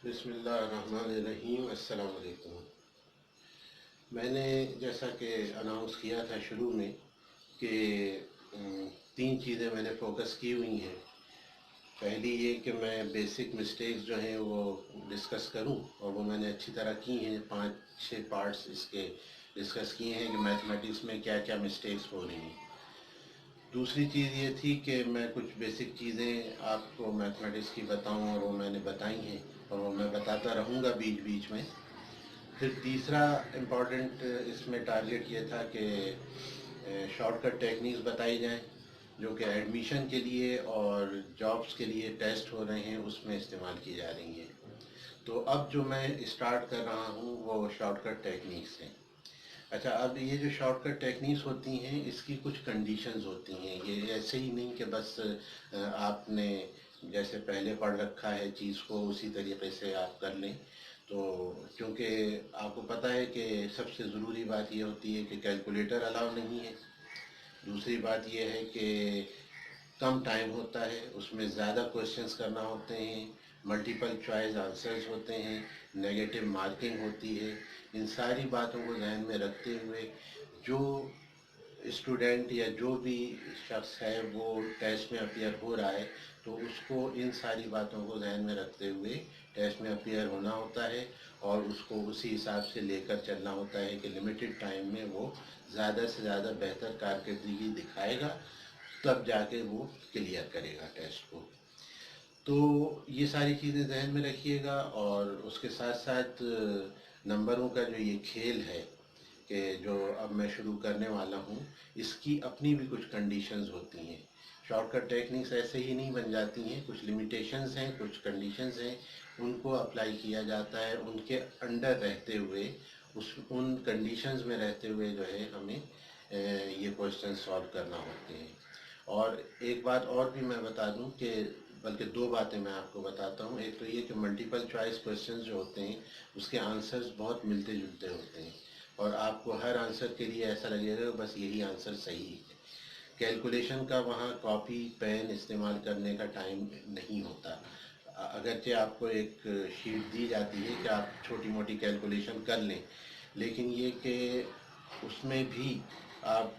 بسم اللہ الرحمن الرحیم۔ السلام علیکم۔ میں نے جیسا کہ اناؤنس کیا تھا شروع میں کہ تین چیزیں میں نے فوکس کی ہوئی ہیں۔ پہلی یہ کہ میں بیسک مسٹیکس جو ہیں وہ ڈسکس کروں، اور وہ میں نے اچھی طرح کی ہیں۔ 5-6 پارٹس اس کے ڈسکس کیے ہیں کہ میتھمیٹکس میں کیا کیا مسٹیکس ہو رہی ہیں۔ دوسری چیز یہ تھی کہ میں کچھ بیسک چیزیں آپ کو میتھمیٹکس کی بتاؤں، اور وہ میں نے بتائی ہیں اور وہ میں بتاتا رہوں گا بیچ بیچ میں۔ پھر تیسرا امپورٹنٹ اس میں ٹارگٹ یہ تھا کہ شارٹ کٹ ٹیکنیکس بتائی جائیں جو کہ ایڈمیشن کے لیے اور جابس کے لیے ٹیسٹ ہو رہے ہیں اس میں استعمال کی جا رہی ہیں۔ تو اب جو میں اسٹارٹ کر رہا ہوں وہ شارٹ کٹ ٹیکنیکس ہیں۔ اچھا، اب یہ جو شارٹ کٹ ٹیکنیکس ہوتی ہیں اس کی کچھ کنڈیشنز ہوتی ہیں۔ یہ ایسے ہی نہیں کہ بس آپ نے جیسے پہلے پڑھ رکھا ہے چیز کو اسی طریقے سے آپ کر لیں۔ تو کیونکہ آپ کو پتہ ہے کہ سب سے ضروری بات یہ ہوتی ہے کہ کیلکولیٹر الاؤ نہیں ہے۔ دوسری بات یہ ہے کہ کم ٹائم ہوتا ہے، اس میں زیادہ کوشچنز کرنا ہوتے ہیں، ملٹیپل چوائس آنسرز ہوتے ہیں، نیگیٹو مارکنگ ہوتی ہے۔ ان ساری باتوں کو ذہن میں رکھتے ہوئے جو اسٹوڈنٹ یا جو بھی شخص ہے وہ ٹیسٹ میں اپیئر ہو رہا ہے تو اس کو ان ساری باتوں کو ذہن میں رکھتے ہوئے ٹیسٹ میں اپیئر ہونا ہوتا ہے، اور اس کو اسی حساب سے لے کر چلنا ہوتا ہے کہ لمیٹڈ ٹائم میں وہ زیادہ سے زیادہ بہتر کارکردگی دکھائے گا، تب جا کے وہ کلیئر کرے گا ٹیسٹ کو۔ تو یہ ساری چیزیں ذہن میں رکھیے گا، اور اس کے ساتھ ساتھ نمبروں کا جو یہ کھیل ہے کہ جو اب میں شروع کرنے والا ہوں، اس کی اپنی بھی کچھ کنڈیشنز ہوتی ہیں۔ شارٹ کٹ ٹیکنیکس ایسے ہی نہیں بن جاتی ہیں، کچھ لمیٹیشنز ہیں، کچھ کنڈیشنز ہیں، ان کو اپلائی کیا جاتا ہے، ان کے انڈر رہتے ہوئے ان کنڈیشنز میں رہتے ہوئے جو ہے ہمیں یہ کوشچن سالو کرنا ہوتے ہیں۔ اور ایک بات اور بھی میں بتا دوں کہ بلکہ دو باتیں میں آپ کو بتاتا ہوں۔ ایک تو یہ کہ ملٹیپل چوائس کوشچنز جو ہوتے ہیں اس کے آنسرز بہت ملتے جلتے ہوتے ہیں، اور آپ کو ہر آنسر کے لیے ایسا لگے گا بس یہی آنسر صحیح ہے۔ کیلکولیشن کا وہاں کاپی پین استعمال کرنے کا ٹائم نہیں ہوتا۔ اگرچہ آپ کو ایک شیٹ دی جاتی ہے کہ آپ چھوٹی موٹی کیلکولیشن کر لیں، لیکن یہ کہ اس میں بھی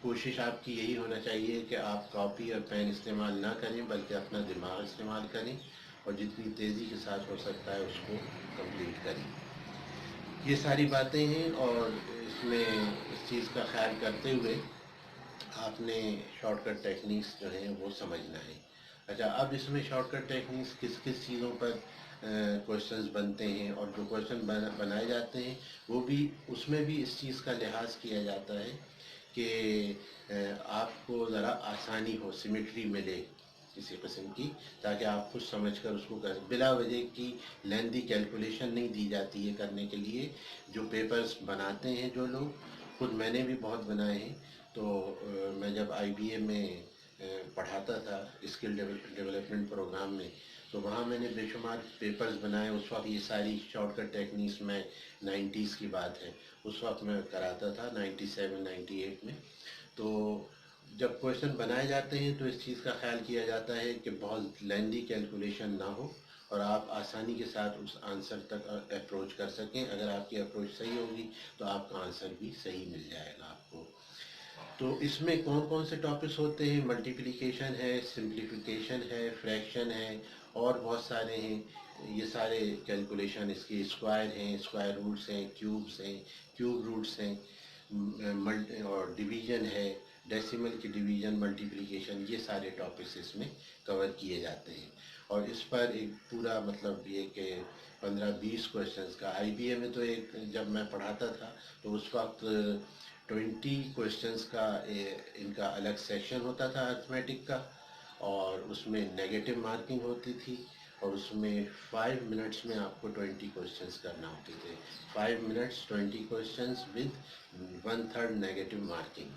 کوشش آپ کی یہی ہونا چاہیے کہ آپ کاپی اور پین استعمال نہ کریں بلکہ اپنا دماغ استعمال کریں، اور جتنی تیزی کے ساتھ ہو سکتا ہے اس کو کمپلیٹ کریں۔ یہ ساری باتیں ہیں، اور اس میں اس چیز کا خیال کرتے ہوئے آپ نے شارٹ کٹ ٹیکنیکس جو ہیں وہ سمجھنا ہے۔ اچھا، اب اس میں شارٹ کٹ ٹیکنیکس کس کس چیزوں پر کوشچنز بنتے ہیں، اور جو کوشچن بنائے جاتے ہیں وہ بھی اس میں بھی اس چیز کا لحاظ کیا جاتا ہے کہ آپ کو ذرا آسانی ہو، سیمیٹری ملے کسی قسم کی، تاکہ آپ خود سمجھ کر اس کو کریں۔ بلا وجہ کی لیندی کیلکولیشن نہیں دی جاتی ہے کرنے کے لیے۔ جو پیپرز بناتے ہیں جو لوگ، خود میں نے بھی بہت بنائے ہیں، تو میں جب IBA میں پڑھاتا تھا اسکل ڈیولپمنٹ پروگرام میں، تو وہاں میں نے بے شمار پیپرز بنائے۔ اس وقت یہ ساری شارٹ کٹ ٹیکنیکس میں 90s کی بات ہے، اس وقت میں کراتا تھا 97-98 میں۔ تو جب کویشچن بنائے جاتے ہیں تو اس چیز کا خیال کیا جاتا ہے کہ بہت لیندی کیلکولیشن نہ ہو، اور آپ آسانی کے ساتھ اس آنسر تک اپروچ کر سکیں۔ اگر آپ کی اپروچ صحیح ہوگی تو آپ کا آنسر بھی صحیح مل جائے گا آپ کو۔ تو اس میں کون کون سے ٹاپکس ہوتے ہیں؟ ملٹیپلیکیشن ہے، سمپلیفیکیشن ہے، فریکشن ہے، اور بہت سارے ہیں۔ یہ سارے کیلکولیشن اس کی اسکوائر ہیں، اسکوائر روٹس ہیں، کیوبس ہیں، کیوب روٹس ہیں، اور ڈویژن ہے، ڈیسیمل کی ڈویژن، ملٹیپلیکیشن، یہ سارے ٹاپکس اس میں کور کیے جاتے ہیں۔ اور اس پر ایک پورا مطلب یہ کہ 15-20 کویشچنز کا IBA میں تو ایک جب میں پڑھاتا تھا تو اس وقت 20 کویشچنز کا ان کا الگ سیکشن ہوتا تھا ارتھمیٹک کا، اور اس میں نیگیٹو مارکنگ ہوتی تھی، اور اس میں 5 منٹس میں آپ کو 20 کویشچنز کرنا ہوتے تھے۔ 5 minutes 20 questions with 1/3 negative marking.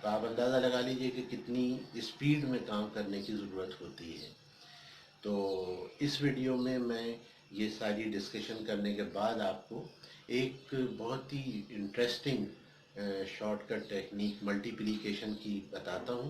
تو آپ اندازہ لگا لیجئے کہ کتنی اسپیڈ میں کام کرنے کی ضرورت ہوتی ہے۔ تو اس ویڈیو میں یہ ساری ڈسکشن کرنے کے بعد آپ کو ایک بہت ہی interesting short cut technique multiplication کی بتاتا ہوں،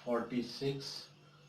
46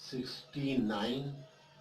69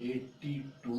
82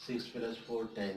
6 + 4 10,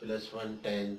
+ 1 10,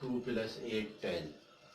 2 + 8 10।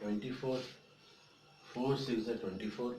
24, 4 6 24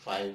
5।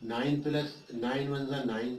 9 + 9 × 9,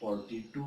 42,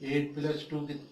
8 + 2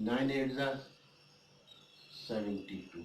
9 8 72,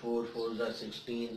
4 4 16,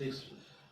6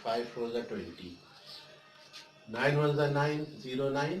5 4 20, 9 1 9 09,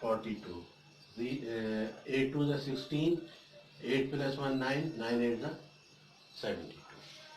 42, 8 2 16, 8 + 1 9, 9 8 72।